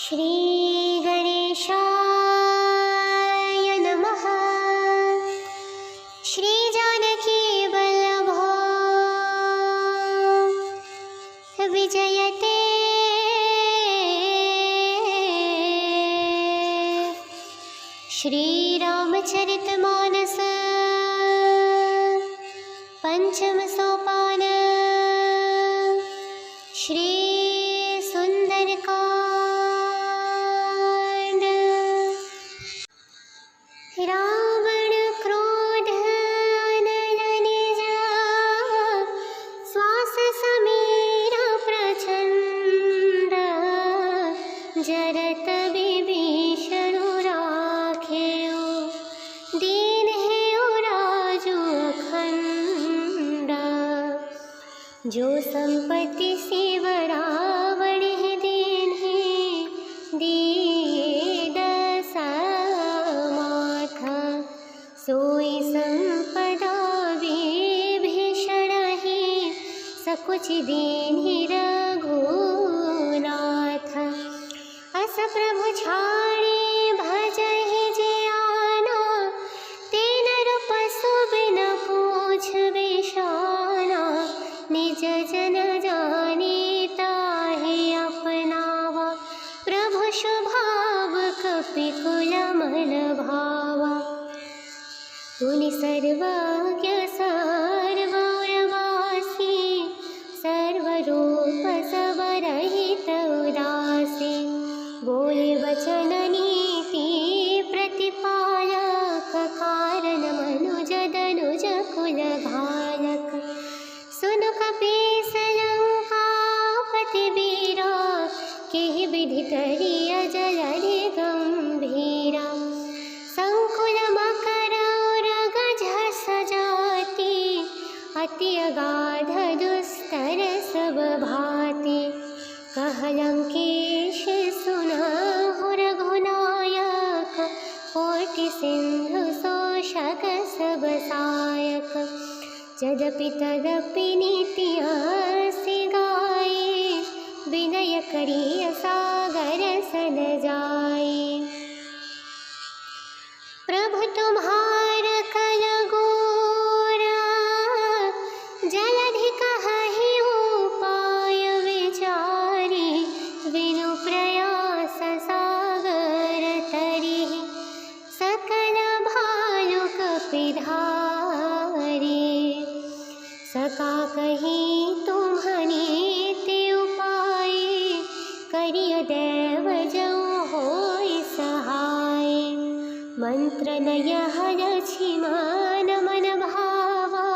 श्री गणेशाय नमः। श्री जानकी वल्लभो विजयते। श्री रामचरितमानस पंचम सोपान। श्री सुंदरकांड। रावण क्रोध अनल निज, श्वास समीर प्रचंड। जरत विभीषण राखेउ, दीनहेउ राजु अखंड। जो संपत्ति शिव रावण दीन्हे, दिए दशमाथ। सोई संपदा विभीषण ही, सकुच दीन्हि रघुनाथ। अस प्रभु छाड़े भजहि जियाना, तेन रूप सुबिन पूछ बिशाना। निज जन जानी ताहि अपनावा, प्रभु स्वभाव कपिकुल मन भावा। मुनि सर्वज्ञ सर्वौरवासी, सर्वरूप सबरहित उदासी। बोले वचन नीति प्रतिपालक, कारण मनुज दनुज कुल घालक। सुन कपीस लंकापति वीरा, केहि विधि तरिय जलधि गंभीरा। संकुल मकर उरग झस जाति, अति अगाध दुस्तर सब भाति। कह लंकेश सुनहु रघुनायक, कोटि सिंधु शोषक सब सायक। यद्यपि तदपि नीति असि गाये, विनय करिय सागर सन जाये। प्रभु तुम्हार कल गोरा, जलधि कहहि उपाय विचारी। विनु प्रयास सागर तरिहि, सकल भालु कपिधारी। सका कही तुम्हनि ते उपाय, करिय देव जऊ होय सहाय। मंत्र नय लक्ष्मण मन भावा,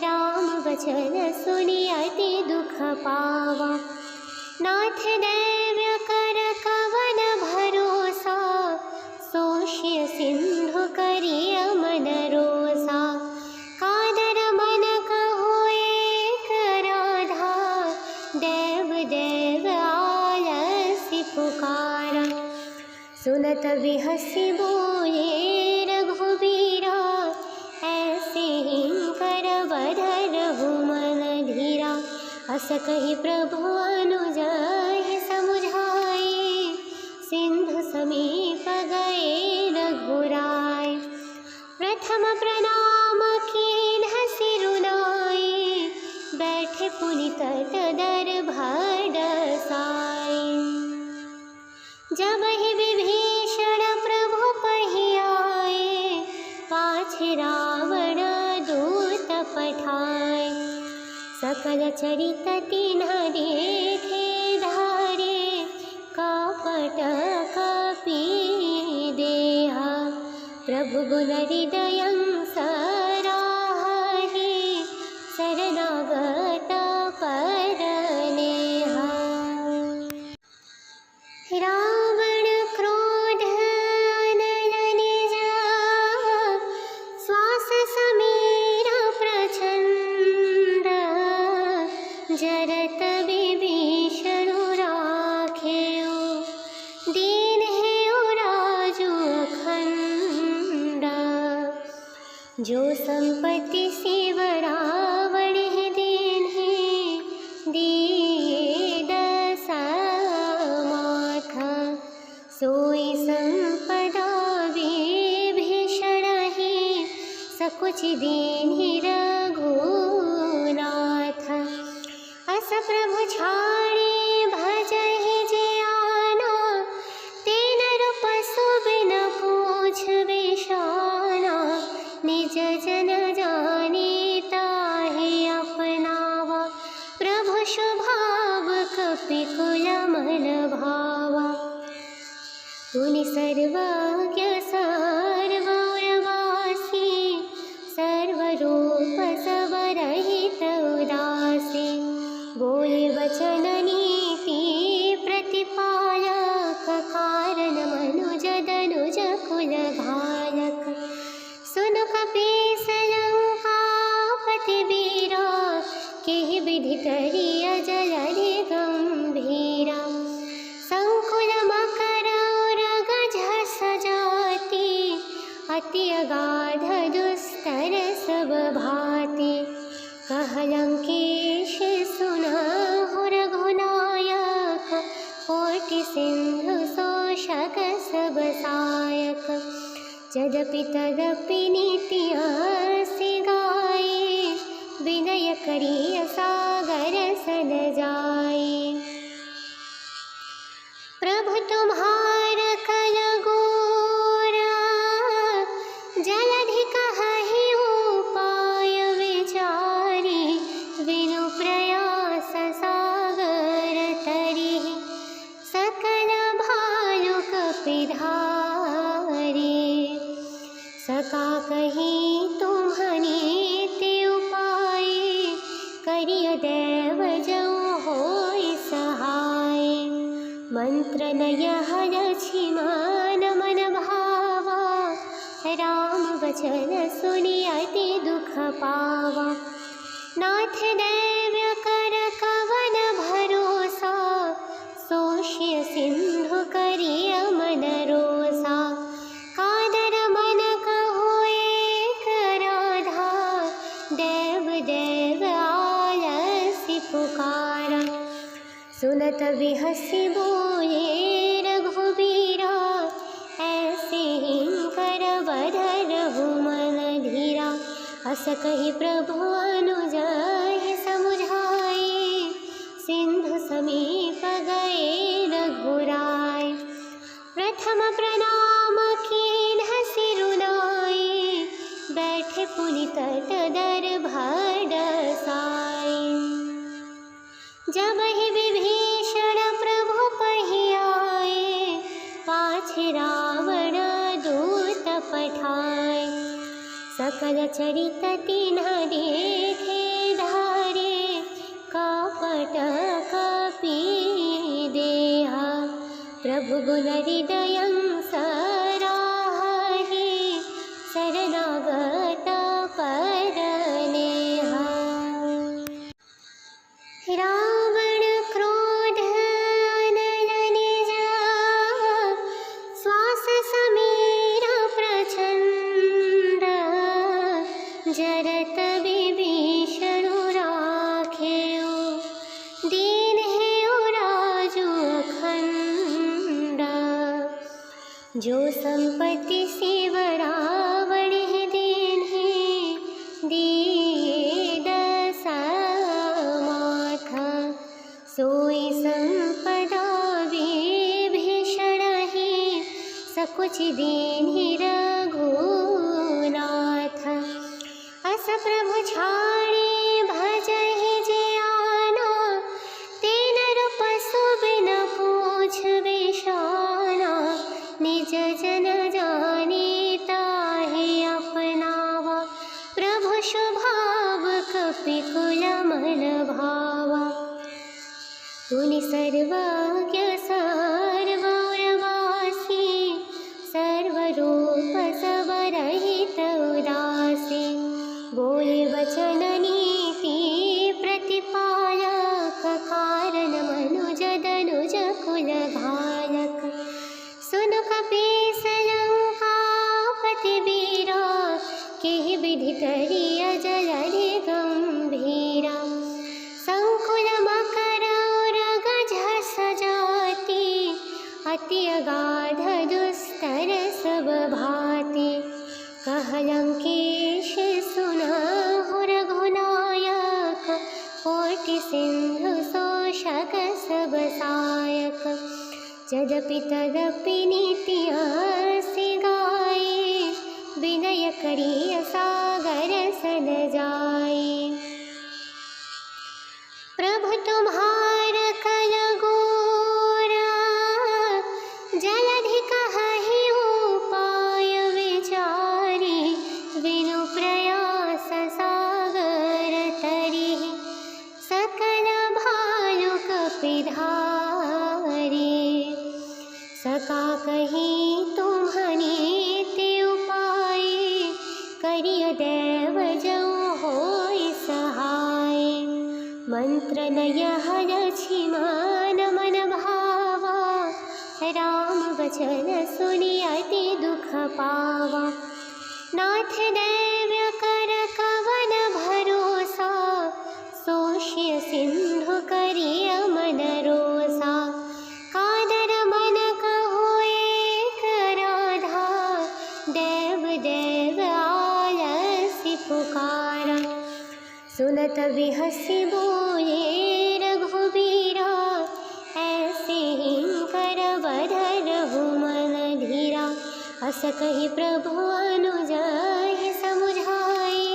राम वचन सुनि अति दुख पावा। नाथ दैव्य कर कवन भरोसा, सोष्य सिंधु करिय मन रोसा। कादर मन कहो एक राधा, देव देव आलसी पुकारा। सुनत बिहसि बोले रघुबीरा, ऐसे हिंकर बधरहु मन धीरा। अस कहि प्रभु अनुजहि समुझाए, सिंधु समीप गए रघुराय। प्रथम प्रणाम कीन्ह सिरुनाए, बैठे पुनि तट दरभर डसाए। जबहि विभीषण प्रभु पहियाए, पाछे रावण दूत पठाए। सकल चरित तिन्ह देखे धारे, कपट कपि देहा। प्रभु गुण हृदयं सराहि, शरणागत परनेहा। रावण क्रोध अनल निज, श्वास समीर प्रचंड। जरत विभीषण राखेउ, दीनहेउ राजु अखंड। जो संपत्ति शिव रावण दीन्हे, दिए दशमाथ। दीन्हि रघुनाथ। अस प्रभु छाड़े भजहि जे आना, ते नर पशु बिन पूछ बिसाना। निज जन जाने ताहि अपनावा, प्रभु स्वभाव कपिकुल मन भावा। मुनि सर्वज्ञ सर्वौरवासी, सर्वरूप सबरहित उदासी। बोले वचन नीति प्रतिपालक, कारण मनुज दनुज कुल घालक। सुन कपीस लंकापति वीरा, केहि विधि करिय जलधि गंभीरा। संकुल मकर उरग झस जाति, अति अगाध दुस्तर सब भाति। कह लंकेश सुनहु रघुनायक, कोटि सिंधु शोषक सब सायक। यद्यपि तदपि नीति हँसि गाए, विनय करिय सागर सन जाए। प्रभु तुम्हार कल गोरा, जलधि कहहि उपाय विचारी। विनु प्रयास सागर तरिहि, सकल भालु कपिधारी। सका कहि तुम्हनीति उपाय, करिय देव जऊ होई सहाय। मंत्र नयह लक्ष्मण मन भावा, राम वचन सुनि अति दुख पावा। नाथ दैव्य कर कवन भरोसा, शोष्य सिंधु करिय मन रोसा। कादर मन कहो एक राधा, देव देव आलसी पुकारा। सुनत बिहसि बोले रघुबीरा, ऐसे हिंकर बधरहु मन धीरा। अस कहि प्रभु अनुजहि समुझाए, सिंधु समीप गए रघुराय। प्रथम प्रणाम कीन्ह सिरुनाए, बैठे पुनि तट दर्भ डसाए। जबहि विभीषण प्रभु पहि आए, पाछे रावण दूत पठाए। सकल चरित तिन्ह देखे धारे, कपट कपि देहा। प्रभु गुण हृदयं सराहि, शरणागत परनेहा। रावण क्रोध अनल निज, श्वास समीर प्रचंड। जरत विभीषणु राखेउ, दीन्हेउ राजु अखंड। जो संपत्ति शिव रावण दीन्हे, दिए दशमाथ। सोई संपदा विभीषणहि, सकुच दीन्हि रघुनाथ। अस प्रभु छाड़े भजहि जे आना, ते नर पशु बिन पूछ बिसाना। निज जन जाने ताहि अपनावा, प्रभु स्वभाव कपिकुल मन भावा। मुनि सर्वज्ञ सर्वौरवासी, सर्वरूप सबरहित उदासी। बोले वचन नीति प्रतिपालक, कारण मनुज दनुज कुल घालक। सुन कपीस लंकापति वीरा, केहि विधि करिय जलधि गंभीरा। संकुल मकर उरग झस जाति, अति अगाध दुस्तर सब भाति। कह लंकेश गायक। यद्यपि तदपि नीति से गाए, विनय करिय सागर सन जाए। प्रभु तुम्हार कल गोरा, जलधि कहहि उपाय विचारी, विनु प्रयास सागर तरिहि, सकल भालु कपिधारी। सका कही तुम्हनि ते उपाय, करिय देव जऊ होय सहाय। मंत्र नय लक्ष्मण मन भावा, राम वचन सुनि अति दुख पावा। नाथ दैव्य कर कवन भरोसा, सोष्य सिंधु करिय मन रोसा। कादर मन कहो एक राधा, देव देव आलसी पुकारा। सुनत बिहसि बोले रघुबीरा, ऐसे हिंकर बधरहु मन धीरा। अस कहि प्रभु अनुजहि समुझाए,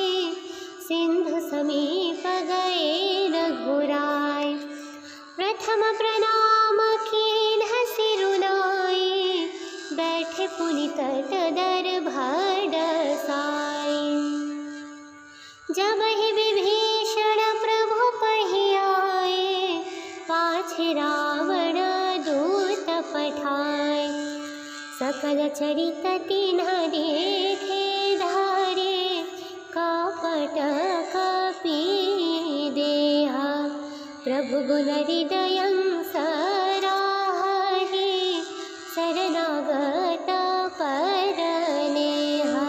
सिंधु समीप गए रघुराय। प्रथम प्रणाम कीन्ह सिरुनाए, बैठे पुनि तट दरभर डसाए। जबहि विभीषण प्रभु पहियाए, पाछे रावण दूत पठाए। सकल चरित तिन्ह देखे धारे, कपट कपि देहा। प्रभु गुण हृदयं सराहि, शरणागत परनेहा।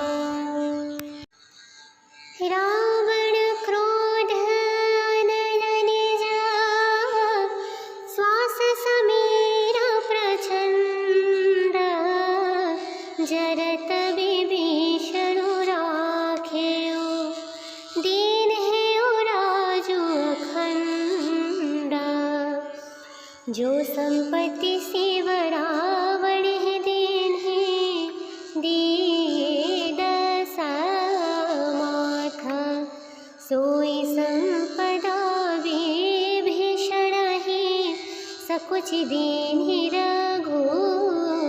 रावण क्रोध अनल निज, श्वास समीर प्रचंड। जरत विभीषण राखेउ, दीनहेउ राजु अखंड। जो संपत्ति शिव रावण दीन्हे, दिए दशा माथा। सोई संपदा विभीषण ही, सकुच दीन्हि रघुनाथ।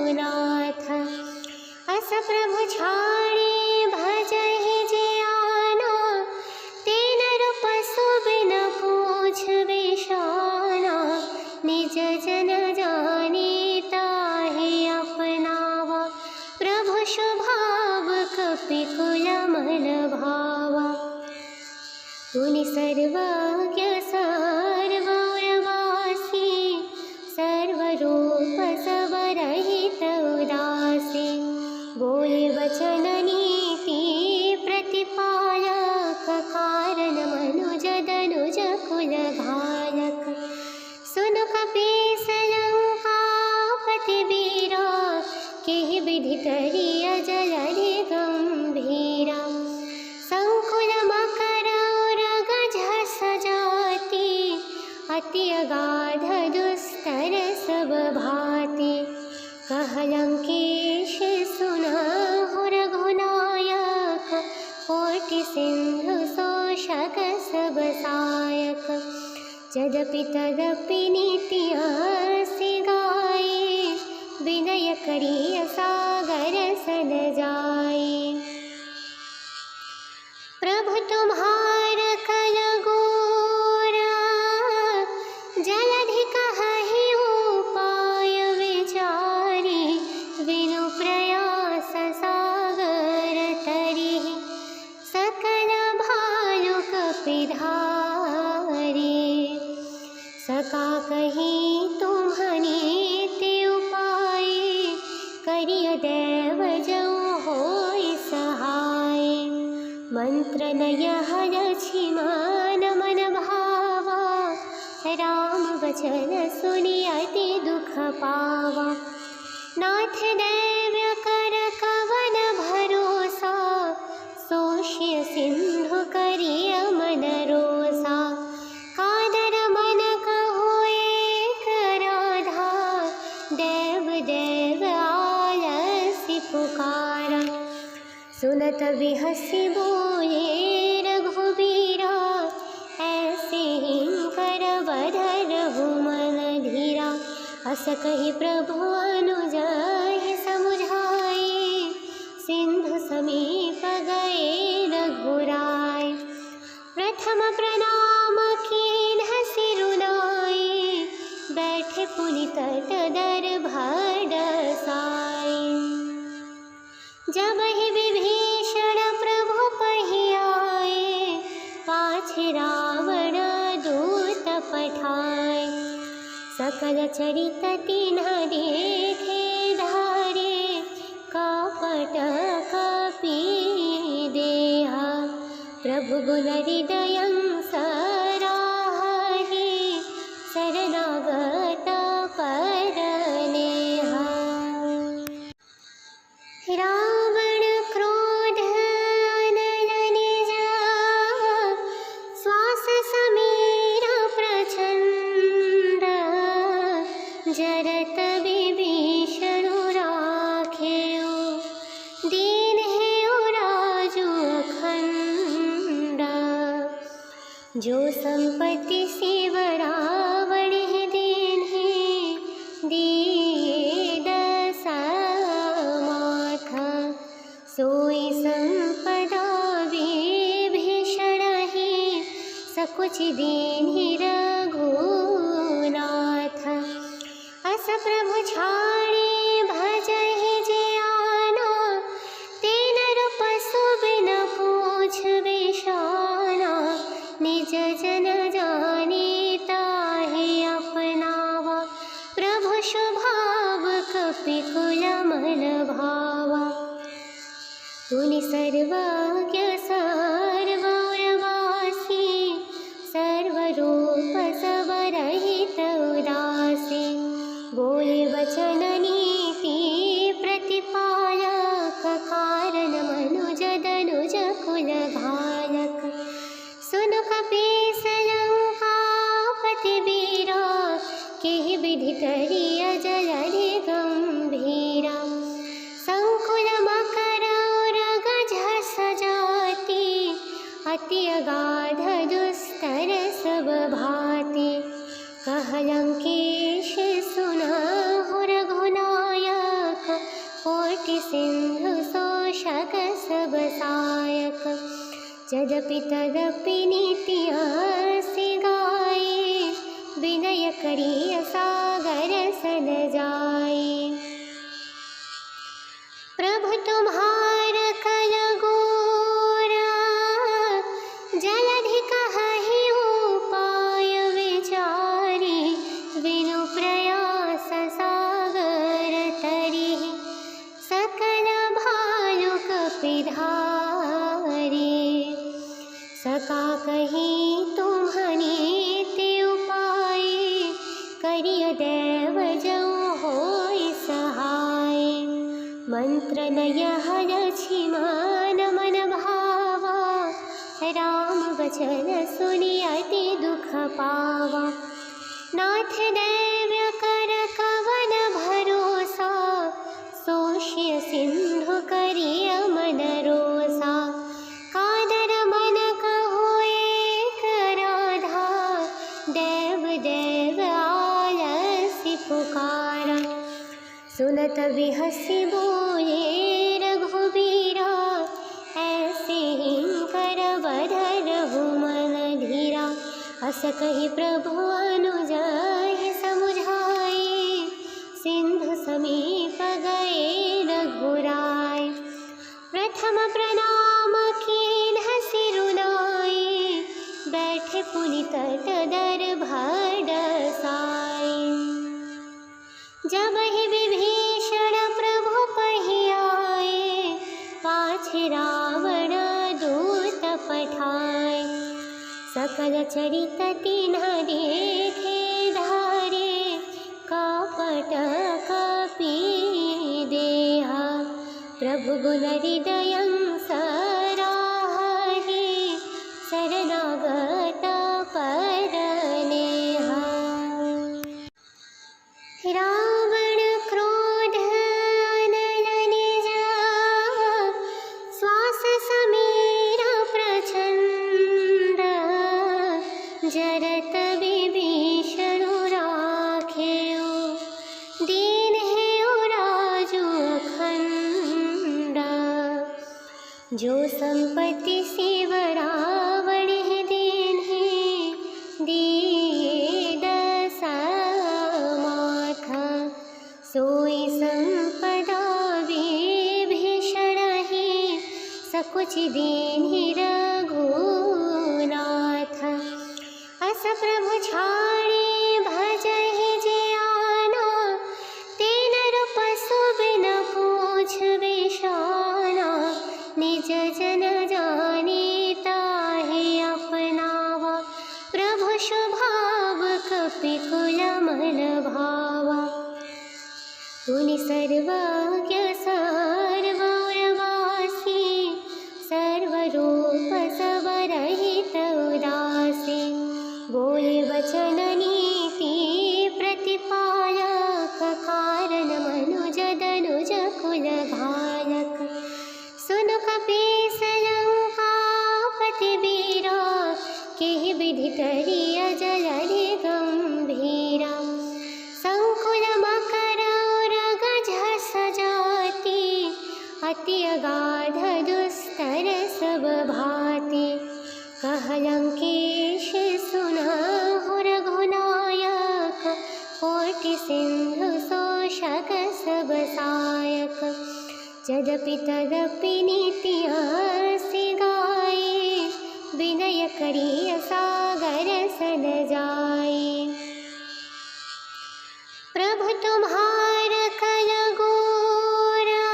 अस प्रभु छाड़े भजहि जियाना, तेन रूप सुबिन पूछ बिशाना। निज जन जाने ताहि अपनावा, प्रभु स्वभाव कपिकुल मन भावा। मुनि सर्वज्ञ सर्वौरवासी, सर्वरूप सबरहित उदासी। बोले वचन नीति प्रतिपालक, कारण मनुज दनुज कुल घालक। सुनु कपीस लंकापति वीरा, केहि विधि तरिय जलधि गंभीरा। संकुल मकर उरग झस जाति, अति अगाध दुस्तर सब भाति। कह लंकेश सुनहु रघुनायक, कोटि सिंधु शोषक सब सायक। यद्यपि तदपि नीति से गाए, विनय करिय सागर सन जाए। प्रभु तुम्हार कल गोरा, जलधि कहहि उपाय विचारी। विनु प्रयास सागर तरिहि, सकल भालु कपिधारी। सका कही तुम्हनि ते उपाय, करिय देव जऊ होय सहाय। मंत्र नय लक्ष्मण मन भावा, राम वचन सुनि अति दुख पावा। नाथ दैव्य कर कवन भरोसा, सोष्य सिंधु करिय मन रोसा। कादर मन कहो एक राधा, सुनत बिहसि बोले रघुबीरा, ऐसे हिंकर बधरहु मन धीरा। अस कहि प्रभु अनुजहि समुझाए, सिंधु समीप गए रघुराय। प्रथम प्रणाम कीन्ह सिरुनाए, बैठे पुनि तट दरभर डसाए। जबहि विभीषण प्रभु पहियाए, पाछे रावण दूत पठाए। सकल चरित तिन्ह देखे धारे, कपट कपि देहा। प्रभु गुण हृदयं सराहि, शरणागत परनेहा। रावण क्रोध अनल निज, श्वास समीर प्रचंड। जरत विभीषणु राखेउ, दीनहेउ राजु अखंड। जो संपत्ति शिव रावण दीन्हे, दिए दस माथ। सोई संपदा विभीषण ही, सकुच दीन्हि रघुनाथ। अस प्रभु छाड़े भजहि जियाना, तीन रूप सुबिन पूछ बिशाना। निज जन जाने ताहि अपनावा, प्रभु स्वभाव कपिकुल मन भावा। मुनि सर्वज्ञ सर्वौरवासी, सर्वरूप सबरहित उदासी। बोले वचन नीति प्रतिपालक, कारण मनुज दनुज कुल घालक। सुनु कपीस लंकापति वीरा, केहि विधि करिय जलधि गंभीरा। संकुल मकर उरग झस जाति, अति अगाध दुस्तर सब भाति। कह लंकेश सुनहु रघुनायक, कोटि सिंधु शोषक सब सायक। यद्यपि तदपि नीति हँसि गाए, विनय करिय सागर सन जाए। प्रभु तुम्हार कल गोरा, जलधि कहहि उपाय विचारी। विनु प्रयास सागर तरिहि, सकल भालु कपिधारी। सका कहि तुम्हनीति उपाय, करिय देव जऊ होई सहाय। मंत्र नयह लक्ष्मण मन भावा, राम वचन सुनि अति दुख पावा। नाथ दैव्य कर कवन भरोसा, सोष्य सिंधु करिय मन रोसा। कादर मन कहो एक राधा, देव देव आलसी पुकारा। सुनत बिहसि बोले रघुबीरा, ऐसे हिंकर बधरहु मन धीरा। अस कहि प्रभु अनुजहि समुझाए, सिंधु समीप गए रघुराय। प्रथम प्रणाम कीन्ह सिरुनाए, बैठे पुनि तट दरभर डसाए। जबहि विभीषण प्रभु पहियाए, पाछे रावण दूत पठाए। सकल चरित तिन्ह देखे धारे, कपट कपि देहा। प्रभु गुण हृदयं सराहि, शरणागत परनेहा। रावण क्रोध अनल निज, दीन है राजू अखंड। जो संपत्ति शिव रावण है दीन है दिए दशमाथ। सोई संपदा विभीषण है सकुच दीन ही रघुनाथ। अस प्रभु छाड़े भजहि जे आना, तेन रूप सुबिन पूछ बिशाना। निज जन जाने ताहि अपनावा, प्रभु स्वभाव कपिकुल मन भावा। मुनि सर्वज्ञ सर्वौरवासी, सर्वरूप सबरहित उदासी। बोले वचन नीति प्रतिपालक, कारण मनुज दनुज कुल घालक। सुनु कपीस लंकापति वीरा, केहि विधि तरिय जलधि गंभीरा। संकुल मकर उरग झस जाति, अति अगाध दुस्तर सब भाति। कह लंकेश सुनहु रघुनायक, कोटि सिंधु शोषक सब सायक। यद्यपि तदपि नीति असि गाये, विनय करिय सागर सन जाये। प्रभु तुम्हार कल गोरा,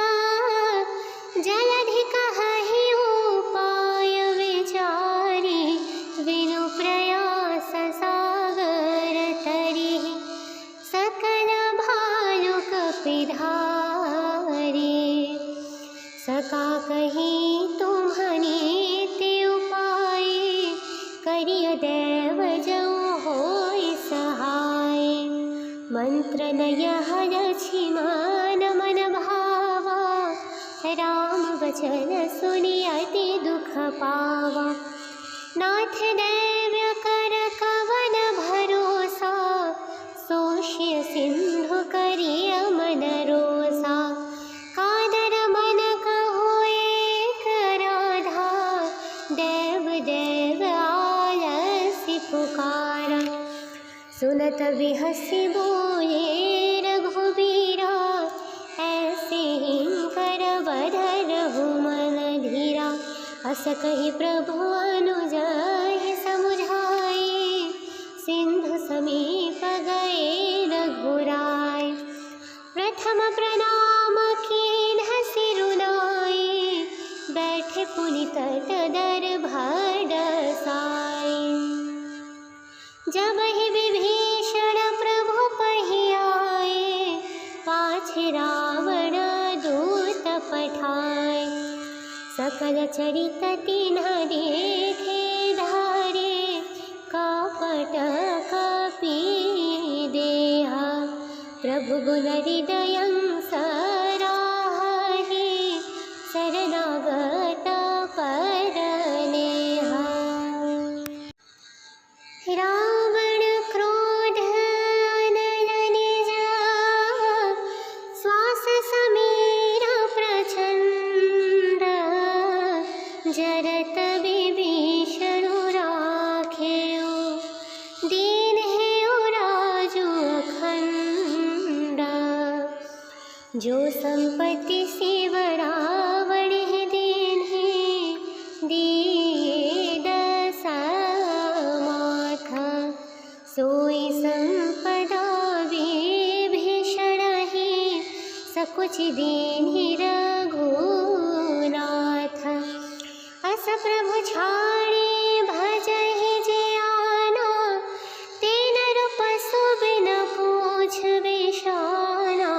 जलधि कहहि उपाय विचारी। विनु प्रयास सागर तरिहि, सकल भालु कपिधारी। सका कही तुम्हनीति उपाय, करिय देव जऊ होय सहाय। मंत्र नय लक्ष्मण मन भावा, राम वचन सुनि अति दुख पावा। नाथ दैव्य कर कवन भरोसा, सोष्य सिंधु करिय मन रोसा। कादर मन कहो एक राधा, देव देव आलसी पुकारा। सुनत बिहसि बोले रघुबीरा, ऐसे हिंकर बधरहु मन धीरा। अस कहि प्रभु अनुजहि समुझाए, सिंधु समीप गए रघुराय। प्रथम प्रणाम कीन्ह सिरुनाए, बैठे पुनि तट दर्भ डसाए। जबहि विभीषण प्रभु पहि आए, पाछे रावण दूत पठाए। सकल चरित तिन्ह देखे धारे, कपट कपि देहा। प्रभु गुण हृदयं सराहे, शरणागत परनेहा। रावण क्रोध अनल निज, श्वास समीर प्रचंड। जरत विभीषण राखेउ, दीन हेउ राजू अखंड। जो संपत्ति शिव रावण है दीन है दिए दशमाथ। सोई संपदा विभीषण है सकुच दीन ही रघुनाथ। अस प्रभु छाड़े भजहि जे आना, तेन रूप सुबिन पूछ बिशाना।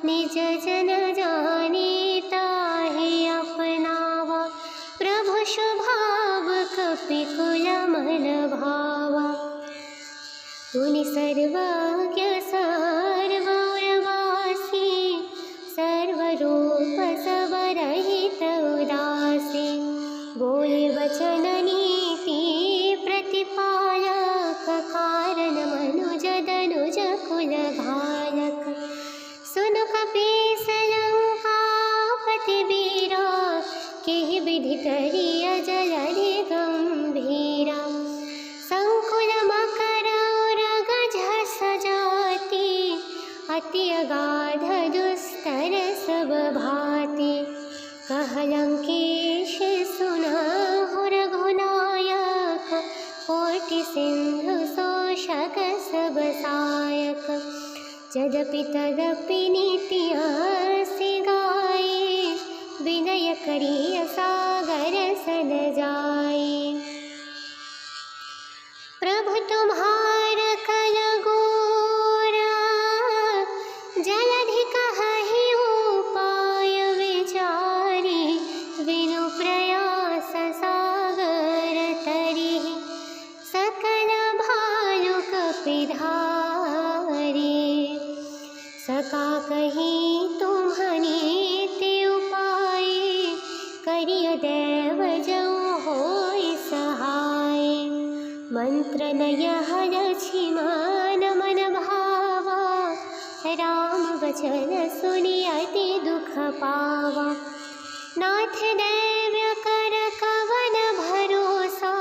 निज जन जाने ताहि अपनावा, प्रभु स्वभाव कपिकुल मन भावा। मुनि सर्वज्ञ सर्वौरवासी, सर्वरूप सबरहित उदासी। बोले वचन नीति प्रतिपालक, कारण मनुज दनुज कुल घालक। अगाध दुस्तर सब भाते, कह लंकेश सुनाहु रघुनायक, कोटि सिंधु शोषक सब सायक। यद्यपि तदपि नीति आसि गाये, विनय करिय सागर सन जाए। प्रभु तुम्हार कल गोरा, जलधि कहहि उपाय विचारी, विनु प्रयास सागर तरिहि, सकल भालु कपिधारी। सका कही तुम्हनीति उपाय, करिय देव जऊ होय सहाय। मंत्र नय लक्ष्मण मन भावा, राम वचन सुनि अति दुख पावा। नाथ दैव्य कर कवन भरोसा,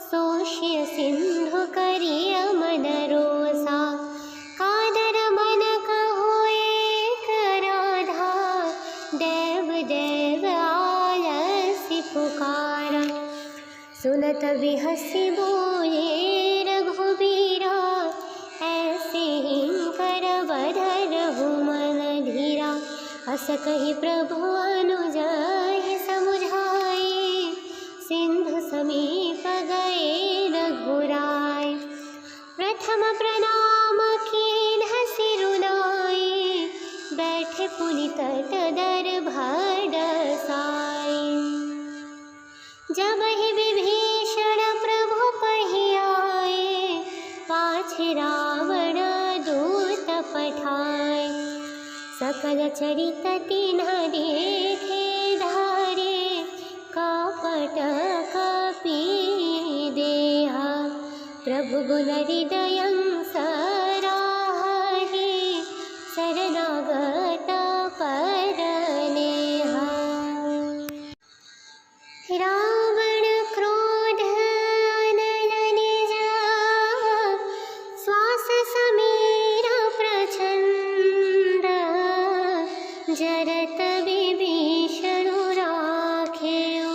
सोष्य सिंधु करिय मन रोसा। कादर मन कहो एक राधा, देव देव आलसी पुकारा। सुनत बिहसि बोले रघुबीरा, ऐसे हिंकर बध रघुमन धीरा। अस कहि प्रभु अनुजहि समुझाए, सिंधु समीप गए रघुराय। प्रथम प्रणाम कीन्ह सिरुनाए, बैठे पुनि तट दरभर डसाए। जबहि विभीषण प्रभु पहियाए, पाछे रावण दूत पठाए। सकल चरित तिन्ह देखे धारे, कपट कपि देहा। प्रभु गुण हृदयं सराहि, शरणागत परनेहा। रावण क्रोध अनल निज, श्वास समीर प्रचंड। जरत विभीषणु राखेउ,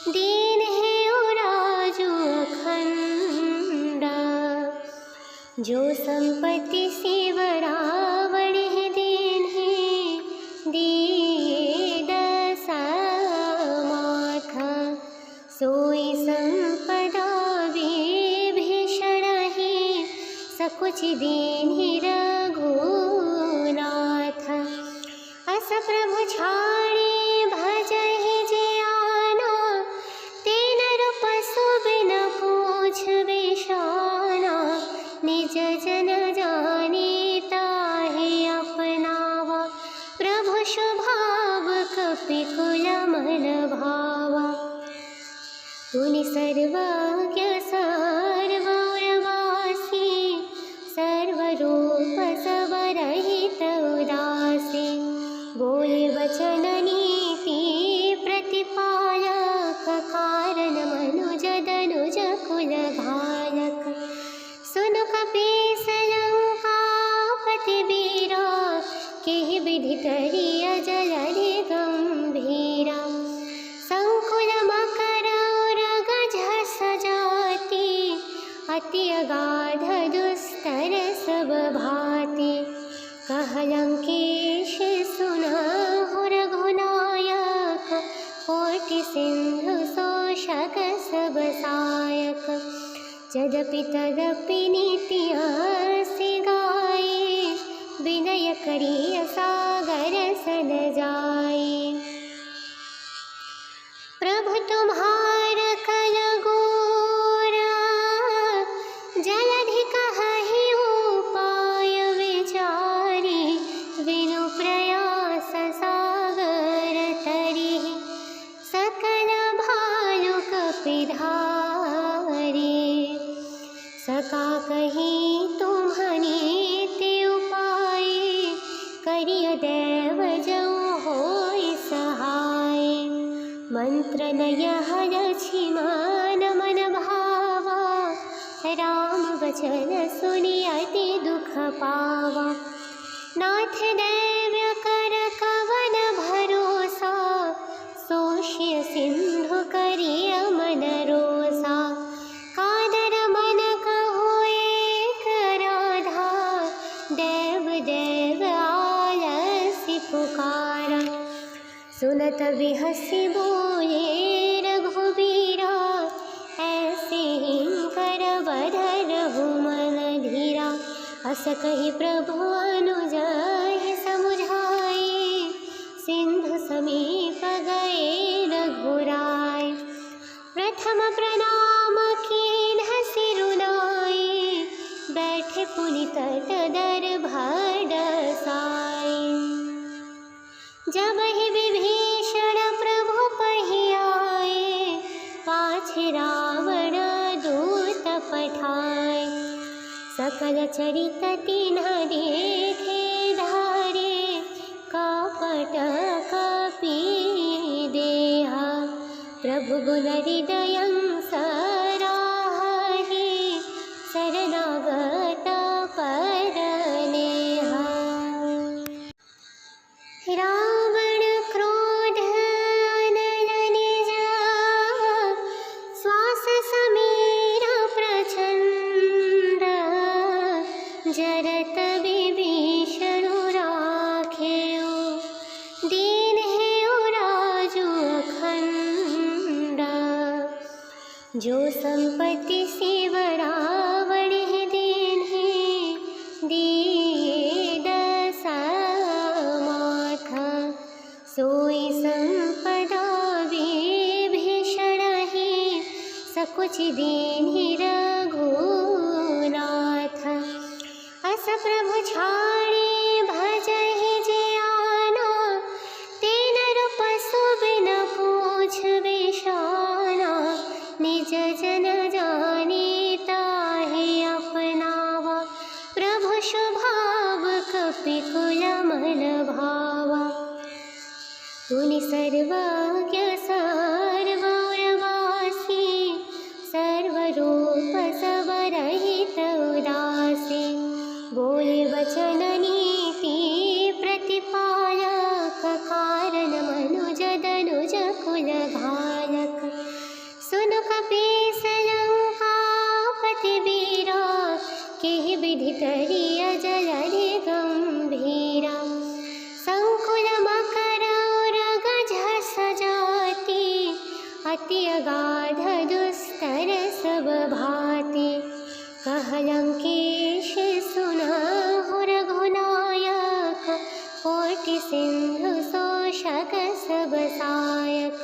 दीनहेउ राजु अखंड। जो संपत्ति शिव रावण दीन्हे, दिए दशमाथ। सोई संपदा विभीषण ही, सकुच दीन्हि रघुनाथ। अस प्रभु छाड़े भजहि जे आना, तेन रूप सुबिन पूछ बिषाना। निज जन जाने ताहि अपनावा, प्रभु स्वभाव कपिकुल मन भावा। तुनि सर्वज्ञ सर्वौरवासी, सर्वरूप सबरहित उदासी। बोले वचन नीति प्रतिपालक, कारण मनुज दनुज कुल घालक। सुनु कपीस लंकापति वीरा, केहि विधि करिय जलधि गंभीरा। संकुल मकर उरग झस जाति, अति अगाध दुस्तर सब भाते। कह लंकेश सुनाहु रघुनायक, कोटि सिंधु शोषक सब सायक। यद्यपि तदपि नीति आसि गाये, विनय करिय सागर सन जाए। प्रभु तुम्हार कल गोरा, जलधि कहहि उपाय विचारी। विनु प्रयास सागर तरिहि, सकल भालु कपिधारी। सका कही तुम्हनीति उपाय, करिय देव जऊ होय सहाय। मंत्र नय लक्ष्मण मन भावा, राम वचन सुनि अति दुख पावा। नाथ दैव्य कर कवन भरोसा, सोष्य सिंधु करिय मन रोसा। कादर मन कहो एक राधा, देव देव आलसी पुकारा। सुनत बिहसी बोले रघुबीरा, ऐसे हिंकर बधरहु मन धीरा। अस कहि प्रभु अनुजहि समुझाए, सिंधु समीप गए रघुराय। प्रथम प्रणाम कीन्ह सिरु नाइ, बैठे पुनि तट दर्भ डसाई। जबहि विभीषण प्रभु पहियाए, पाछे रावण दूत पठाए। सकल चरित तिन्ह देखे धारे, कपट कपि देहा। प्रभु गुण हृदयं सराहि, शरणागत परनेहा। रावण क्रोध अनल निज, श्वास समीर प्रचंड। जरत विभीषणु राखेउ, दीनहेउ राजु अखंड। जो संपत्ति शिव रावण दीन्हे, दिए दस माथ। सोई संपदा विभीषण ही, सकुच दीन्हि रघुनाथ। अस प्रभु छाड़े भजहि जे आना, तेन रूप सुबिन पूछ बिशाना। निज जन जाने ताहि अपनावा, प्रभु स्वभाव कपिकुल मन भावा। मुनि सर्वज्ञ सर्वौरवासी, सर्वरूप सबरहित उदासी। बोले वचन नीति प्रतिपालक, कारण मनुज दनुज कुल घालक। सुनु कपीस लंकापति वीरा, केहि विधि तरिय जलधि गंभीरा। संकुल मकर उरग झस जाति, अति अगाध दुस्तर सब भाति। कह लंकेश सुनहु रघुनायक, कोटि सिंधु शोषक सब सायक।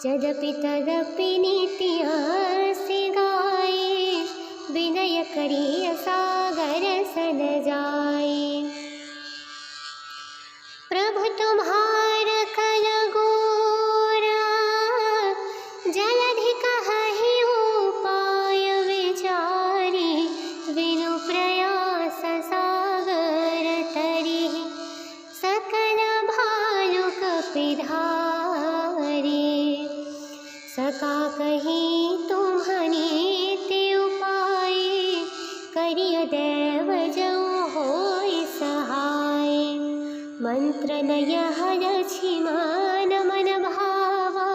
यद्यपि तदपि नीति असि गाए, विनय करिय सागर सन जाए। प्रभु तुम्हार कल गोरा, जलधि कहहि उपाय विचारी। विनु प्रयास सागर तरिहि, सकल भालु कपिधारी। सका कहि तुम्हनि ते उपाय, करिय देव जऊ होय सहाय। मंत्र नय लक्ष्मण मन भावा,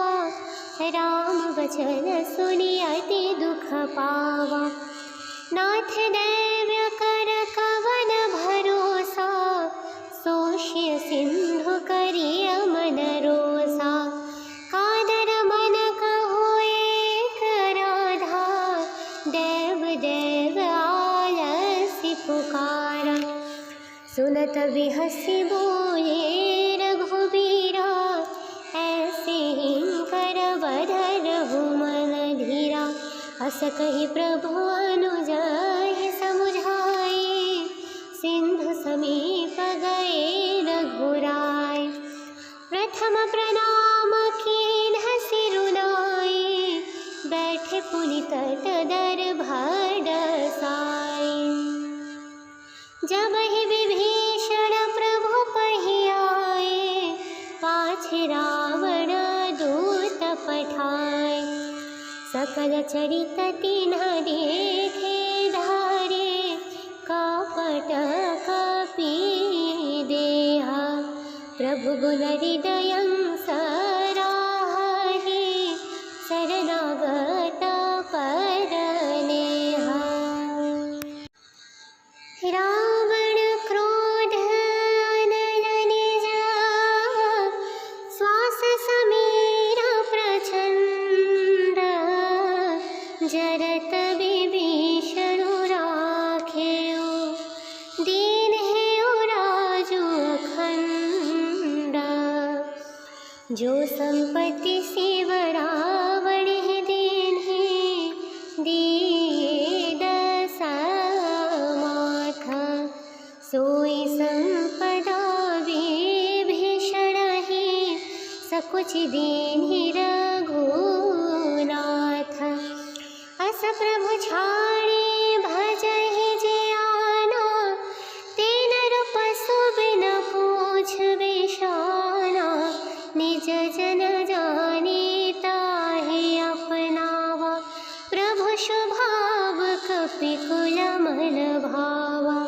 राम वचन सुनि अति दुख पावा। नाथ दैव्य कर कवन भरोसा, सोष्य सिंधु करिय मन रोसा। कादर मन कहो एक राधा, देव देव आलसी पुकारा। सुनत बिहसी बोले रघुबीरा, ऐसे हिंकर बधरहु मन धीरा। अस कहि प्रभु अनुजहि समुझाए, सिंधु समीप गए रघुराय। प्रथम प्रणाम कीन्ह सिरु नाइ, बैठे पुनि तट दर्भ डसाई। जबहि विभीषण प्रभु पहियाए, पाछे रावण दूत पठाए। सकल चरित तिन्ह देखे धारे, कपट कपि प्रभु गुण हृदयं सराहे शरणागत परनेहा। रावण क्रोध अनल निज श्वास समीर प्रचंड जरत विभीषण राखेउ दीन हेउ राजु अखंड। जो संपत्ति शिव रावण दीन्हे दिए दशमाथ सोई संपदा विभीषण ही सकुच दीन्हि रघुनाथ। अस प्रभु छाड़े भजहि जे आना तीन रूप सुबिन पूछ बिशाना। निज जन जाने ताहि अपनावा प्रभु स्वभाव कपिकुल मन भावा।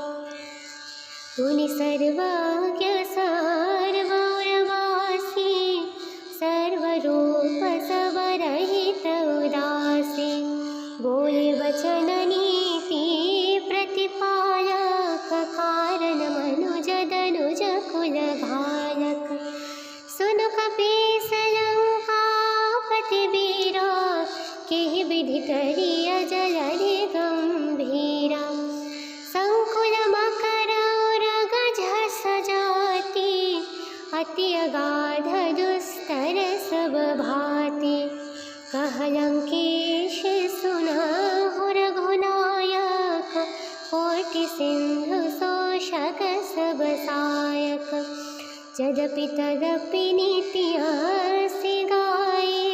मुनि सर्वज्ञ सर्वौरवासी सर्वरूप सबरहित उदासी। बोले वचन नीति प्रतिपालक कारण मनुज दनुज कुल घालक। सुन कपीस लंकापति वीरा केहि विधि करिय जलधि गंभीरा। संकुल मकर उरग झस जाति अति अगाध दुस्तर सब भाति। कह लंकेश सुनहु रघुनायक कोटि सिंधु शोषक सब सायक। यद्यपि तदपि नीति असि गाये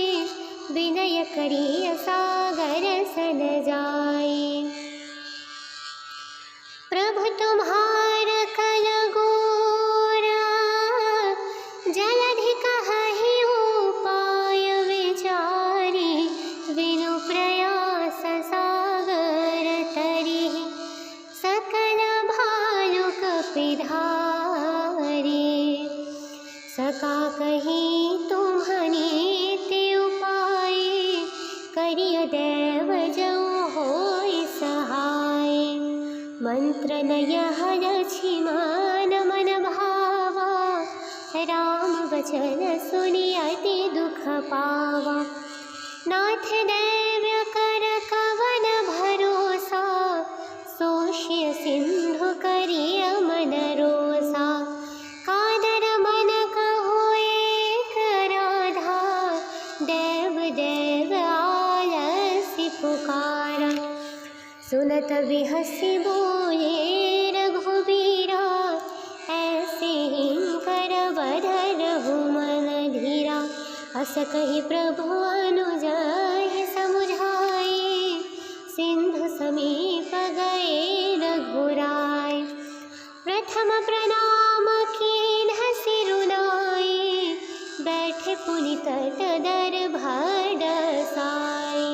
विनय करिय सागर सन जाए। प्रभु तुम्हार कल गोरा जलधि कहहि उपाय विचारी। विनु प्रयास सागर तरि सकल भालु कपिधारी। सका कही तुम्हनीति उपाय करिय देव जऊ होय सहाय। मंत्र नय लक्ष्मण मन भावा राम वचन सुनि अति दुख पावा। नाथ दैव्य कर कवन भरोसा सोष्य सिंधु करिय मन रोसा। कादर मन कहो एक राधा देव देव आलसी पुकारा। सुनत बिहसि बोले रघुबीरा ऐसे हिंकर बध रघुमन धीरा। अस कहि प्रभु अनुजहि समुझाए सिंधु समीप गए रघुराय। प्रथम प्रणाम कीन्ह सिरुनाए बैठे पुनि तट दरभर साए।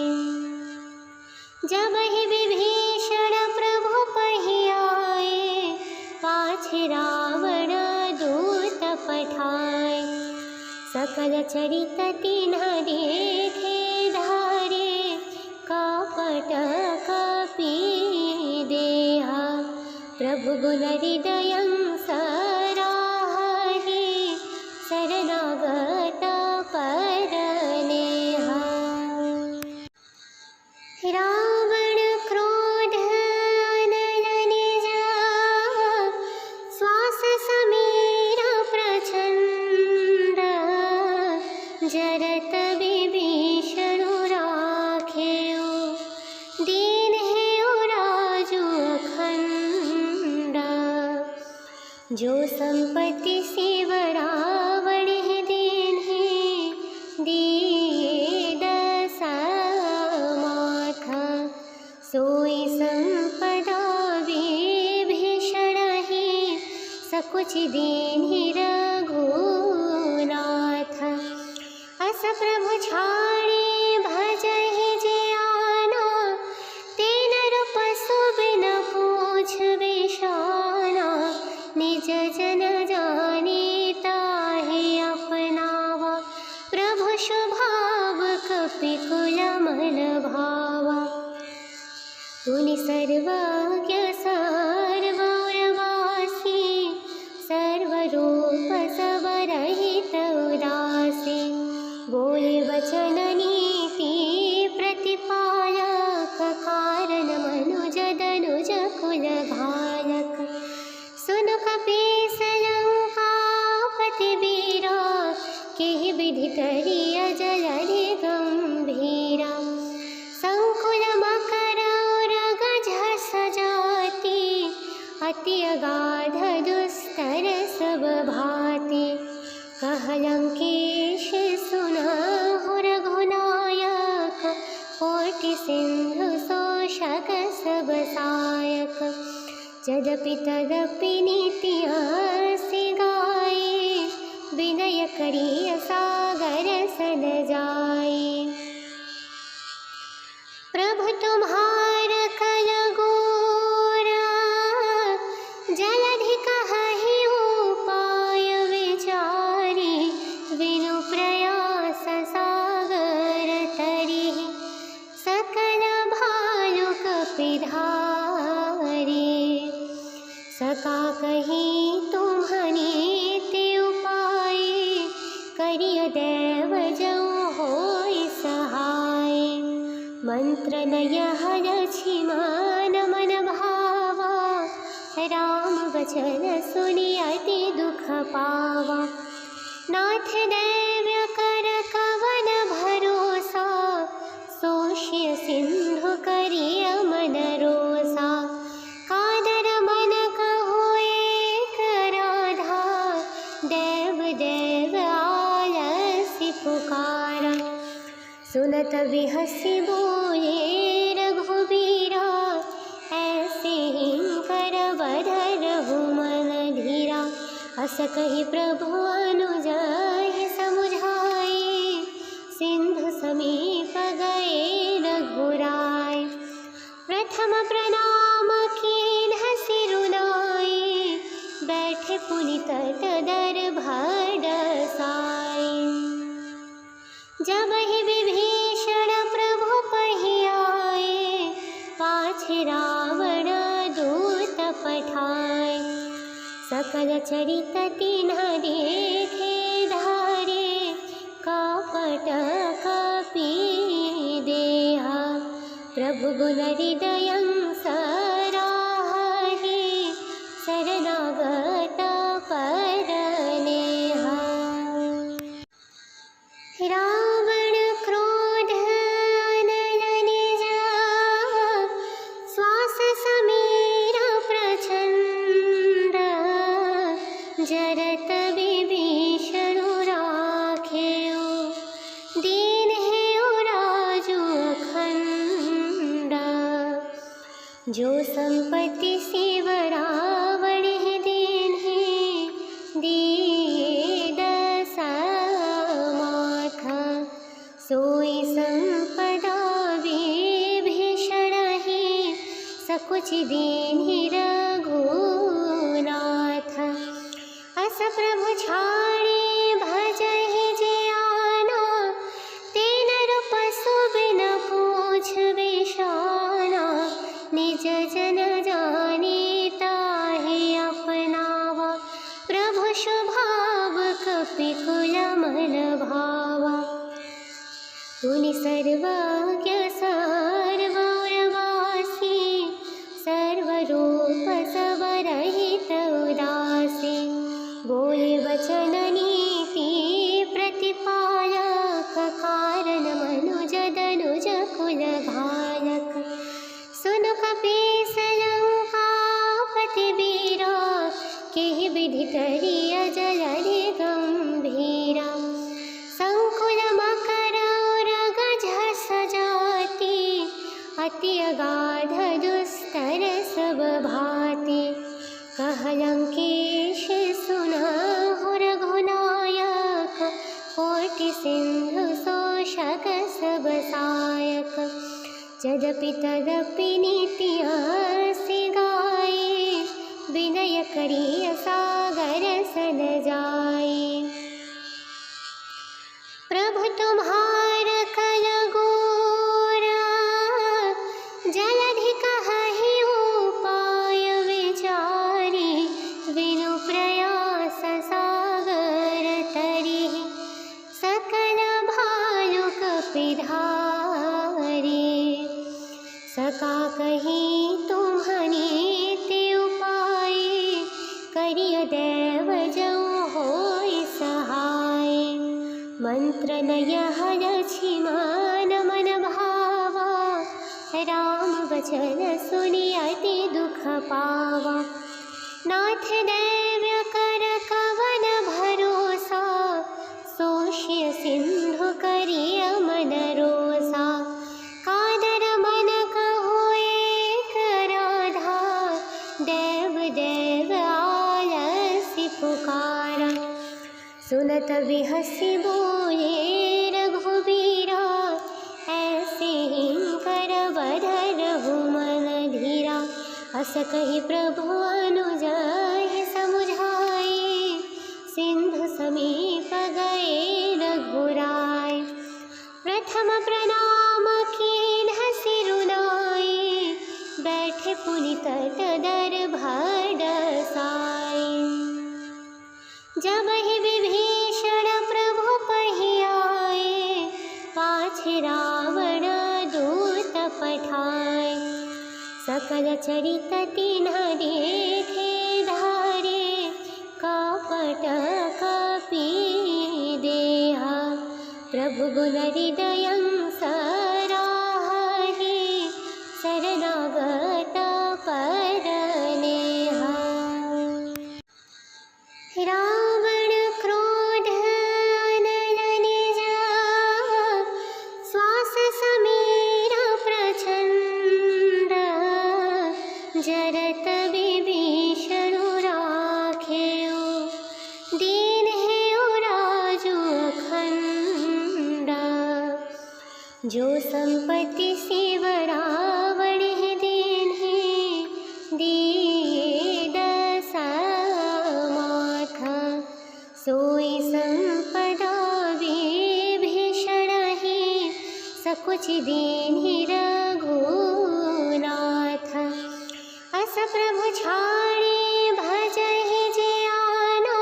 जब ही विभीषण प्रभु पहियाए पाछे रावण दूत पठाए। सकल चरित तिन्ह देखे धारे कपट कपि देहा। प्रभु गुण हृदयं सराहे शरणागत परनेहा। रावण क्रोध अनल निज श्वास समीर प्रचंड जरत विभीषण राखेउ दीन हेउ राजु अखंड। जो संपत्ति शिव रावण दीन्हे दिए दशमाथ सोई संपदा विभीषण ही सकुच दीन्हि रघुनाथ। अस प्रभु छाड़े भजहि जे आना तीन रूप सुबिन पूछ बिशाना। निज जन जाने ता सर्वज्ञ सर्वौरवासी सर्वरूप सबरहित उदासी बोले वचन नीति प्रतिपालक कारण मनुज दनुज कुल घालक सुन कपीस लंकापति वीरा केहि विधि तरिय जलधि गंभीरा संकुल मकर उरग झस जाति अति अगाध दुस्तर सब भाति कह लंकेश सुनाहु रघुनायक कोटि सिंधु शोषक सब सायक यद्यपि तदपि नीति हंसि गाए विनय करिय सागर सन जाए प्रभु तुम्हार कल गोरा जलधि कहहि उपाय विचारी विनु प्रयास सागर तरि सकल भालु कपिधारी सका कही तुम्हनीति उपाय करिय देव जऊ होय सहाय मंत्र नय लक्ष्मण मन भावा राम वचन सुनि अति दुख पावा नाथ दैव्य कर कवन भरोसा सोष्य सिंधु करिय मन रोसा कादर मन कहो एक राधा देव देव आलसी पुकारा सुनत बिहसि बोले रघुबीरा ऐसे हिंकर बधरहु मन धीरा अस कहि प्रभु अनुजहि समुझाए सिंधु समीप गए रघुराय प्रथम प्रणाम कीन्ह सिरुनाए बैठे पुनि तट दर्भ डसाए जब ही विभीषण प्रभु पहि आए पाछे रावण दूत पठाए सकल चरित तिन्ह देखे धारे कपट कपि देहा प्रभु गुण हृदयं सराहे शरणागत परनेहा रावण क्रोध अनल निज श्वास समीर प्रचंड जरत विभीषण राखेउ दीनहेउ राजु अखंड जो संपत्ति शिव रावण दीन्हे दिए दसमाथ सोई संपदा विभीषण ही सकुच दीन्हि रघुनाथ अस प्रभु छाड़े भजहि जे आना तेन रूप सुबिन पूछ विशाना निज जन जाने ताहि अपनावा प्रभु स्वभाव कपिकुल मन भावा मुनि सर्वज्ञ सर्वौरवासी सर्वरूप सबरहित उदासी बोले वचन नीति प्रतिपालक कारण मनुज दनुज कुल घालक सुन कपीस लंकापति वीरा केहि विधि तरिय जलधि गंभीरा संकुल मकर उरग झस जाति अति अगाध दुस्तर सब भाति कह लंकेश सुनाहु रघुनायक कोटि सिंधु शोषक सब सायक यद्यपि तदपि नीति हंसि गाए विनय करिय सागर सन जाए प्रभु तुम्हार कल गोरा जलधि कहहि जऊ होई सहाय। मंत्र नय लक्ष्मण मन भावा, राम वचन सुनि अति दुख पावा। नाथ दैव्य कर कवन भरोसा, सोष्य सिंधु करिय मन रोसा। कादर मन कहो एक राधा, देव देव आलसी पुकारा। सुनत बिहसी बोले रघुबीरा, ऐसे हिंकर बधरहु मन धीरा। अस कहि प्रभु अनुजाहि समुझाए, सिंधु समीप गए रघुराय। प्रथम प्रणाम कीन्ह सिरुनाए, बैठे पुनि तट दरभर डसाए। जबहि विभीषण प्रभु पहियाए, पाछे रावण दूत पठाए। सकल चरित तिन्ह देखे धारे, कपट कपि देहा। प्रभु गुण हृदयं सराहे, शरणागत परनेहा। रावण क्रोध अनल निज, श्वास समीर प्रचंड। जरत विभीषण राखेउ, दीनहेउ राजु अखंड। जो संपत्ति शिव रावण दीन्हे, दिए दस माथा। सोई संपदा विभीषण ही, सकुच दीन्हि रघुनाथ। अस प्रभु छाड़े भजहि जे आना,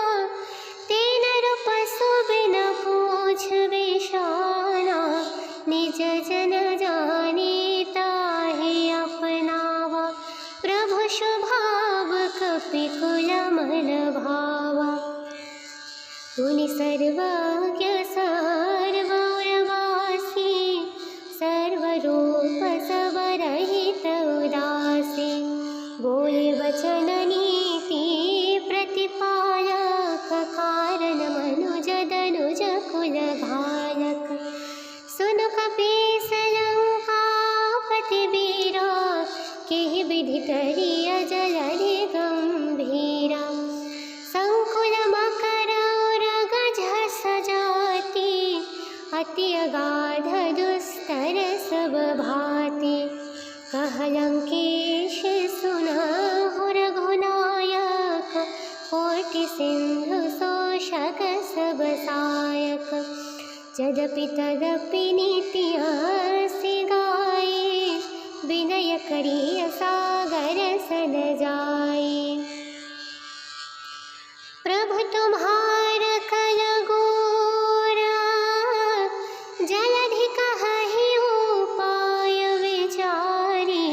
तेन रूप सुबिन पूछ बिशाना। निज जन जाने ताहि अपनावा, प्रभु स्वभाव कपिकुल मन भावा। मुनि सर्वज्ञ सर्वौरवासी, सर्वरूप सबरहित उदासी। बोले वचन नीति प्रतिपालक, कारण मनुज दनुज कुल घालक। सुन कपीस लंकापति वीरा, केहि विधि तरिय जलधि गंभीरा। संकुल मकर उरग झस जाति, अति अगाध दुस्तर सब भाति। कह लंकेश सुनहु रघुनायक, कोटि सिंधु शोषक सब सायक। यद्यपि तदपि नीति असि गाए, विनय करिय सागर सन जाए। प्रभु तुम्हार कल गोरा, जलधि कहहि उपाय विचारी।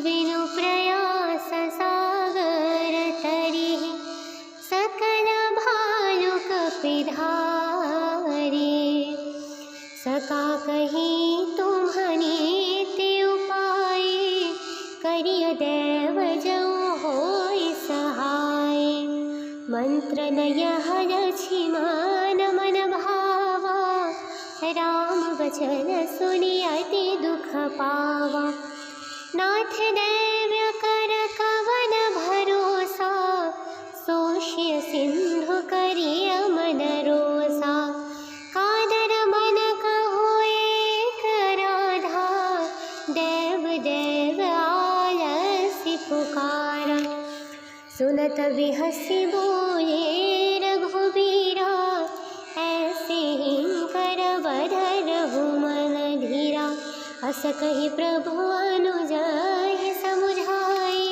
विनु प्रयास सागर तरिहि, सकल भालु कपि धारी। सका कही तुम्हनीति उपाय, करिय देव जऊ होई सहाय। मंत्र नय लक्ष्मण मन भावा, राम वचन सुनि अति दुख पावा। नाथ दैव्य कर कवन भरोसा, सोष्य सिंधु करिय मन रोसा। कादर मन कहो एक राधा, देव देव आलसी पुकारा। सुनत बिहसी बोले रघुबीरा, ऐसे हिंकर बधरहु मन धीरा। अस कहि प्रभु अनुजाहि समुझाए,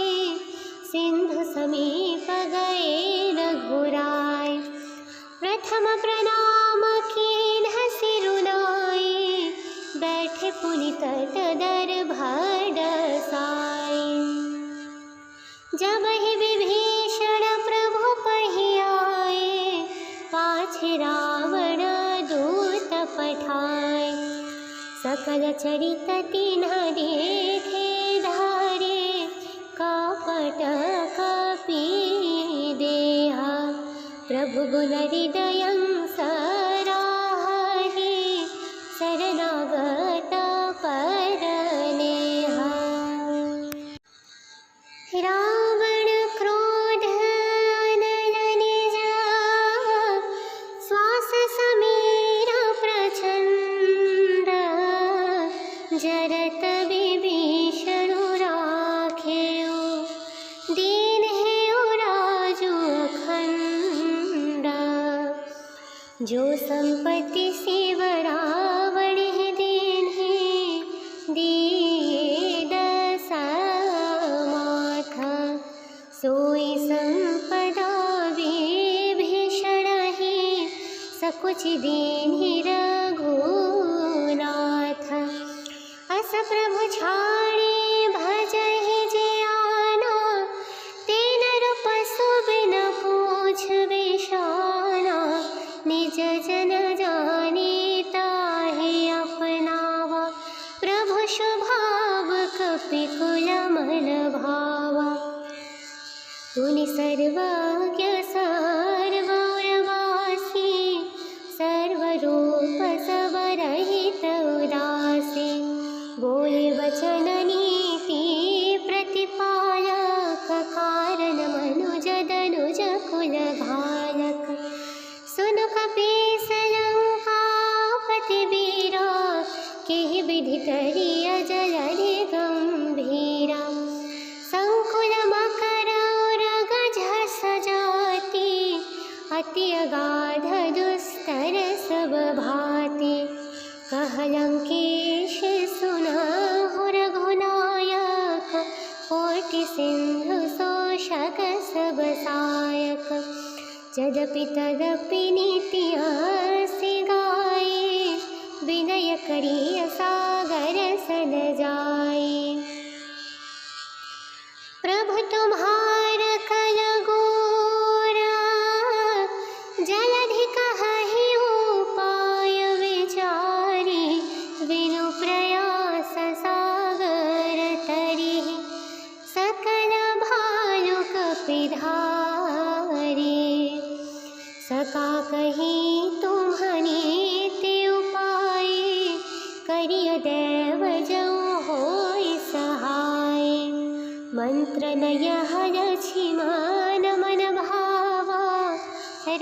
सिंधु समीप गए रघुराय। प्रथम प्रणाम कीन्ह सिरुनाए, बैठे पुनि तट दरभर डसाए। जबहि विभीषण प्रभु पहियाए, पाछे रावण दूत पठाय। सकल चरित तिन्ह देखे धारे, कपट कपि देहा। प्रभु गुण हृदयं सराहे, शरणागत परनेहा। रावण क्रोध अनल निज, श्वास समीर प्रचंड। जरत विभीषणु राखेउ, दीन हेउ राजु अखंड। जो संपत्ति शिव रावण दीन्हे, दिए दशमाथ। सोई संपदा विभीषण ही, सकुच दीन्हि रघुनाथ। अस प्रभु छाड़े भजहि जे आना, तेन रूप सुबिन पूछ बिशाना। निज जन जानी ताहि अपनावा, प्रभु स्वभाव कपिकुल मन भावा। तुनि सर्वज्ञ सर्वौरवासी, सर्वरूप सबरहित उदासी। बोले वचन नीति प्रतिपालक, कारण मनुज दनुज कुल घालक। सुनु कपीस लंकापति वीरा, केहि विधि करिय जलधि गंभीरा। संकुल मकर उरग झस जाति, अति अगाध दुस्तर सब भाति। कह लंकेश सुनहु रघुनायक, कोटि सिंधु शोषक सब सायक। यद्यपि तदपि नीति हँसि गाए, विनय करिय सागर सन जाए। प्रभु तुम्हार कल गोरा, जलधि कहहि उपाय विचारी। विनु प्रयास सागर तरिहि, सकल भालु कपि धारे। सका कही तुम्हनीति उपाय, करिय देव जऊ होय सहाय। मंत्र नयह लक्ष्मण मन भावा,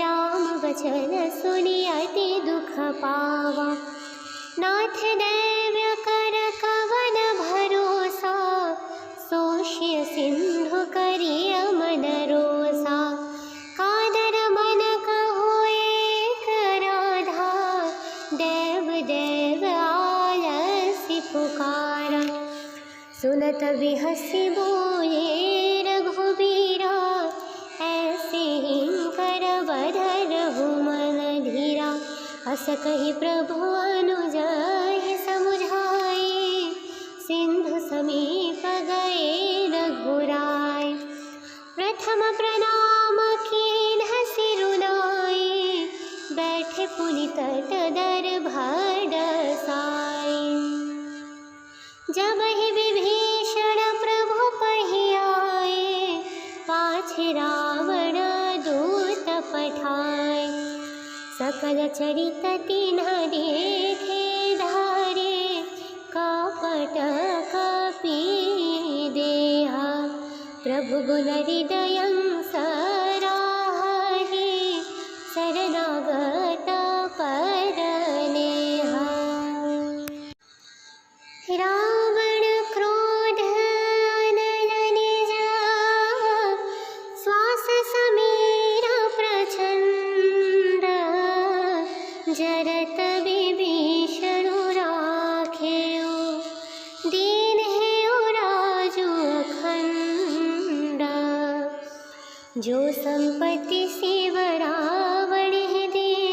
राम वचन सुनि अति दुख पावा। नाथ दैव्य कर कवन भरोसा, सोष्य सिंधु करिय मन रोसा। कादर मन कहो एक राधा, देव देव आलसी पुकारा। सुनत बिहसि बोले रघुबीरा, ऐसे हिंकर बधरहु मन धीरा। अस कहि प्रभु अनुजहि समुझाए, सिंधु समीप गए रघुराय। प्रथम प्रणाम कीन्ह सिरुनाए, बैठे पुनि तट दर्भ डसाए। जब ही विभीषण प्रभु पहि आए, पाछे रावण दूत पठाय। सकल चरित तिन्ह देखे धारे, कपट कपि देहा। प्रभु गुण हृदयं सराहे, शरणागत परनेहा। रावण क्रोध अनल निज, श्वास समीर प्रचंड। जरत विभीषणु राखेउ, दीन हेउ राजु अखंड। जो संपत्ति शिव रावण दीन्हे,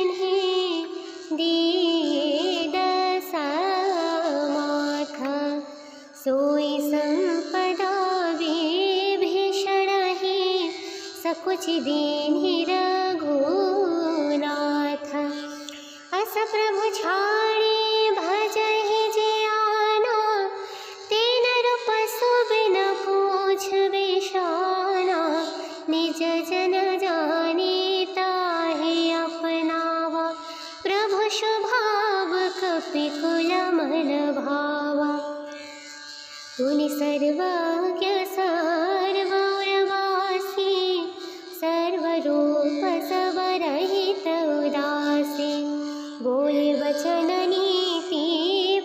कपिकुलमन भावा। मुनि सर्वज्ञ सर्वौरवासी, सर्वरूप सबरहित उदासी। बोले वचन नीति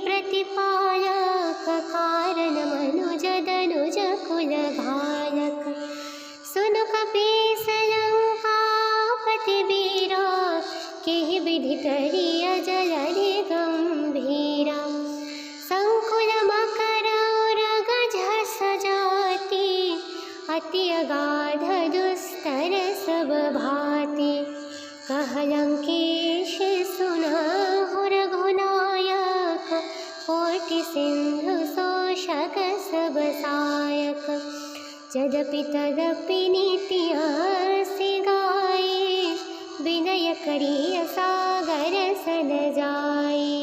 प्रतिपालक, कारण मनुज दनुज कुल घालक। सुन कपीस लंकापति वीरा, केहि विधि करिय जलधि गंभीरा। संकुल मकर उरग झस जाति, अति अगाध दुस्तर सब भाति। कह लंकेश सुनहु रघुनायक, कोटि सिंधु शोषक सब सायक। यद्यपि तदपि नीति असि गाये, विनय करिय सागर सन जाए।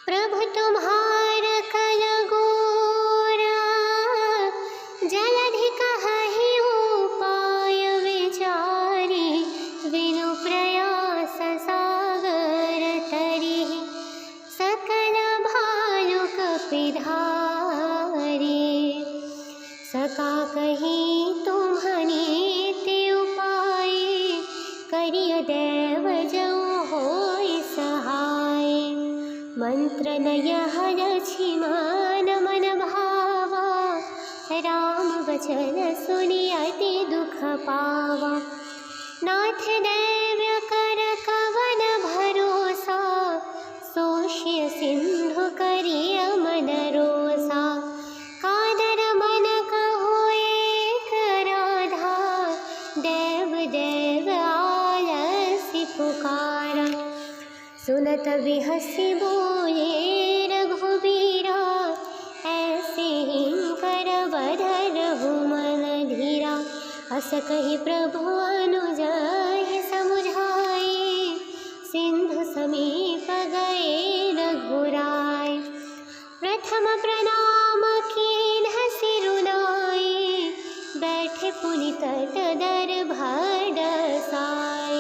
प्रभु तुम्हार कल गोरा, जलधि कहहि उपाय विचारी। विनु प्रयास सागर तरि, सकल भालु कपिधारी। सका कही तुम्हनीति उपाय, करिय देव जऊ होय सहाय। मंत्र नय लक्ष्मण मन भावा, राम वचन सुनि अति दुख पावा। नाथ दैव्य कर कवन भरोसा, सोष्य सिंधु करिय मन रोसा। कादर मन कहो एक राधा, देव देव आलसी पुकारा। सुनत बिहसि बोले रघुबीरा, ऐसे हिंकर बधरहु मन धीरा। अस कहि प्रभु अनुजहि समुझाए, सिंधु समीप गए रघुराय। प्रथम प्रणाम कीन्ह सिरुनाए, बैठे पुनि तट दरभर साय।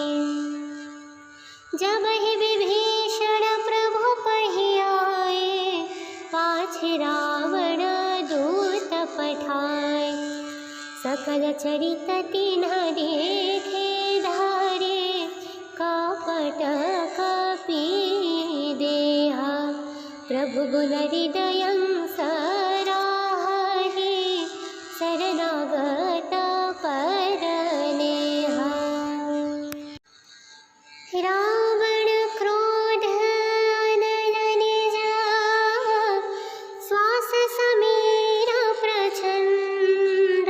जबहि विभीषण प्रभु पहियाए, पाछे रावण दूत पठाए। सकल चरित तिन्ह देखे धारे, कपट कपि देहा। प्रभु गुण हृदयं सराहि, शरणागत परनेहा। रावण क्रोध अनल निज, श्वास समीर प्रचंड।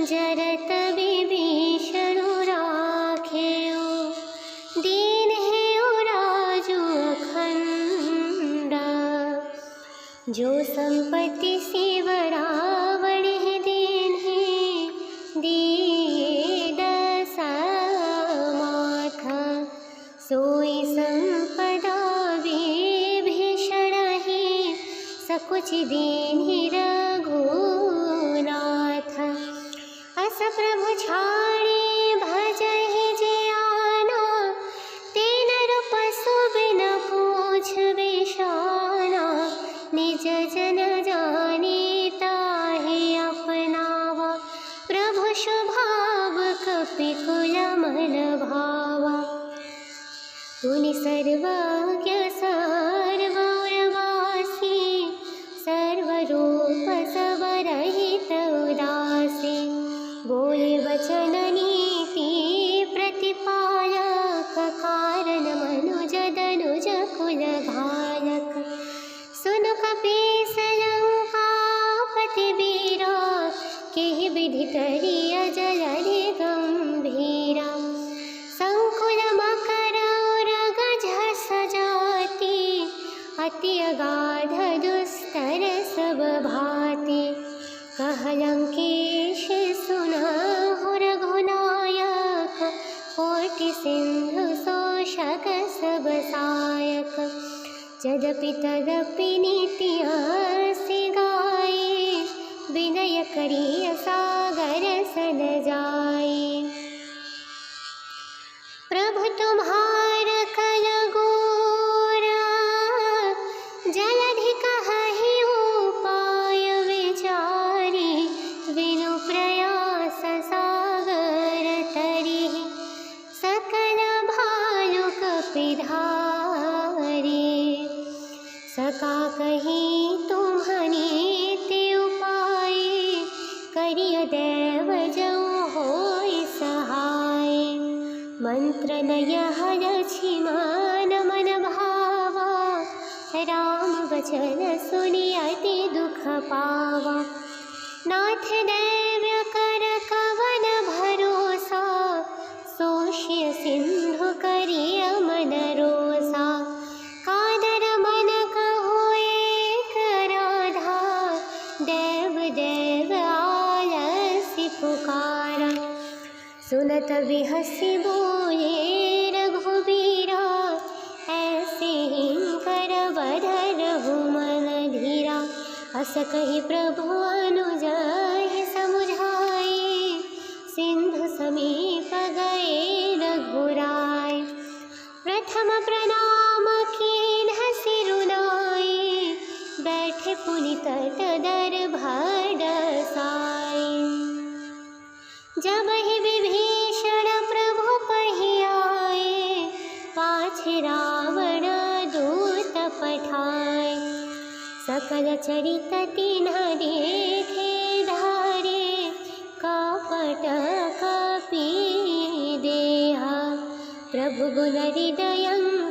जरत विभीषण राखेउ, दीनहेउ राजु अखंड। जो संपत्ति शिव रावण दीन्हे, दिए दशमाथ। सोई संपदा विभीषण ही, सकुच दीन्हि रघुनाथ। अस प्रभु छाड़े भजहि जे आना, तीन रूप सुबिन पूछ बिशाना। निज जन जाने ताहि अपनावा, प्रभु स्वभाव कपिकुलमन भावा। मुनि सर्वज्ञ सर्वौरवासी, सर्वरूप सबरहित उदासी। बोले वचन नीति प्रतिपालक, कारण मनुज दनुज कुल घालक। सुन कपीस लंकापति वीरा, केहि विधि करिय जलधि गंभीरा। संकुल मकर उरग झस जाति, अति अगाध दुस्तर सब भाति। कह लंकेश सुनहु रघुनायक, कोटि सिंधु शोषक सब सायक। यद्यपि तदपि नीति असि गाये, विनय करिय सागर सन जाए। प्रभु तुम्हार कल मंत्र नय लक्ष्मण मन भावा, राम वचन सुनि अति दुख पावा। नाथ दैव्य कर कवन भरोसा, सोष्य सिंधु करिय मन रोसा। कादर मन कहो एक राधा, देव देव आलसी पुकारा। सुनत बिहसि बोले रघुबीरा, ऐसे हिंकर बधरहु मन धीरा। अस कहि प्रभु अनुजहि समुझाए, सिंधु समीप गए रघुराय। प्रथम प्रणाम कीन्ह सिरु नाइ, बैठे पुनि तट दरभर डसाई। जबहि विभीषण प्रभु पहियाए, पाछे रावण दूत पठाए। सकल चरित तिन्ह देखे धारे, कपट कपि देहा। प्रभु गुण हृदयं